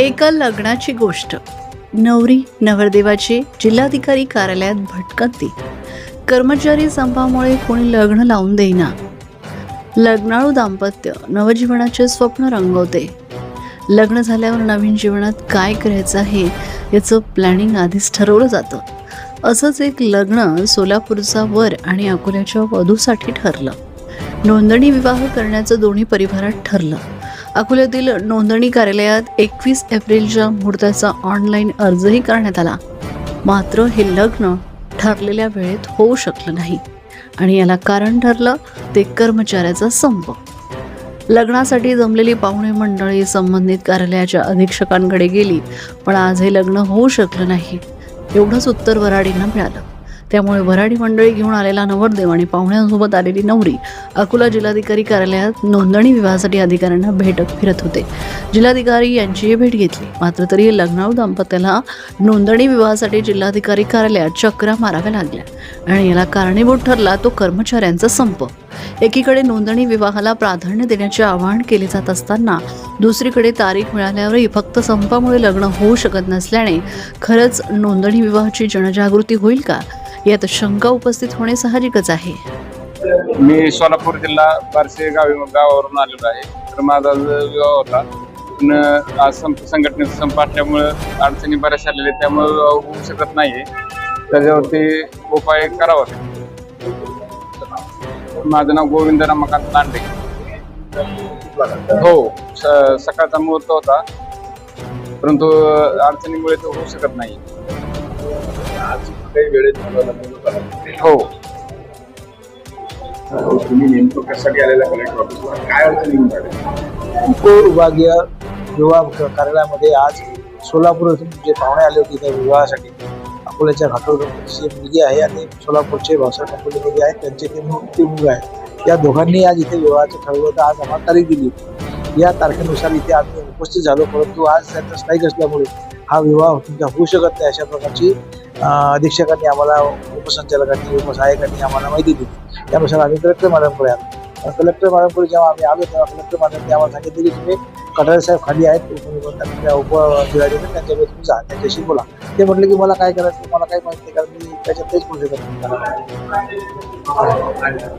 एका लग्नाची गोष्ट. नवरी नवरदेवाची जिल्हाधिकारी कार्यालयात भटकंती. कर्मचारी संपामुळे कोणी लग्न लावून देईना. लग्नाळू दाम्पत्य नवजीवनाचे स्वप्न रंगवते. लग्न झाल्यावर नवीन जीवनात काय करायचं आहे याचं प्लॅनिंग आधीच ठरवलं जातं. असंच एक लग्न सोलापूरचा वर आणि अकोल्याच्या वधूसाठी ठरलं. नोंदणी विवाह करण्याचं दोन्ही परिवारात ठरलं. अकोल्यातील नोंदणी कार्यालयात 21 एप्रिलच्या मुहूर्ताचा ऑनलाईन अर्जही करण्यात आला. मात्र हे लग्न ठरलेल्या वेळेत होऊ शकलं नाही आणि याला कारण ठरलं ते कर्मचाऱ्याचा संप. लग्नासाठी जमलेली पाहुणे मंडळी संबंधित कार्यालयाच्या अधीक्षकांकडे गेली, पण आज हे लग्न होऊ शकलं नाही एवढंच उत्तर वऱ्हाडींना मिळालं. त्यामुळे वऱ्हाडी मंडळी घेऊन आलेला नवरदेव आणि पाहुण्यांसोबत आलेली नवरी अकोला जिल्हाधिकारी कार्यालयात नोंदणी विवाहासाठी अधिकाऱ्यांना भेटत फिरत होते. जिल्हाधिकारी यांचीही भेट घेतली. मात्र तरी लग्नाळू दाम्पत्याला नोंदणी विवाहासाठी जिल्हाधिकारी कार्यालयात चक्रा माराव्या लागल्या आणि याला कारणीभूत ठरला तो कर्मचाऱ्यांचा संप. एकीकडे नोंदणी विवाहाला प्राधान्य देण्याचे आवाहन केले जात असताना दुसरीकडे तारीख मिळाल्यावरही फक्त संपामुळे लग्न होऊ शकत नसल्याने खरंच नोंदणी विवाहाची जनजागृती होईल का यात शंका उपस्थित होणे साहजिकच आहे. मी सोलापूर जिल्हा बारसे गावावरून आलेलो आहे. तर माझा विवाह होता, पण आज संघटनेचा संप असल्यामुळे अडचणी बऱ्याच आलेल्या, त्यामुळे विवाह होऊ शकत नाही. त्याच्यावरती उपाय करावा. माझं नाव गोविंद रमाकांत लांडे. हो, सकाळचा मुहूर्त होता, परंतु अडचणीमुळे तो होऊ शकत नाही. हो, तुम्ही नेमकं कशासाठी आलेला कलेक्टर ऑफिसला, काय अडचणी विभागीय विवाह कार्यालयामध्ये आज सोलापूर जे पाहुणे आले होते त्या विवाहासाठी अकोल्याच्या घाटोळची मुलगी आहे आणि सोलापूरचे भावसाहेब कंपनीमध्ये आहेत, त्यांचे ते मुलं आहेत. या दोघांनी आज इथे विवाहाचं ठरवलं होतं. आज आम्हाला तारीख दिली. या तारखेनुसार इथे आम्ही उपस्थित झालो, परंतु आज त्यांचा स्ट्राईक असल्यामुळे हा विवाह तुमचा होऊ शकत नाही अशा प्रकारची अधीक्षकांनी आम्हाला, उपसंचालकांनी, उपसहायकांनी आम्हाला माहिती दिली. त्यानुसार आम्ही कलेक्टर मॅडमकडे आलो. कलेक्टर मॅडमकडे जेव्हा आम्ही आलो तेव्हा कलेक्टर मॅडमने आम्हाला सांगितले की तुम्ही कटारे साहेब खाली आहेत, उपजिल्हाधिकारी, त्यांच्याकडे तुम्ही जा, त्यांच्याशी बोला. ते म्हटले की मला काय करायचं, मला काय माहिती नाही, कारण मी त्याच्यात तेच बोलू शकत नाही.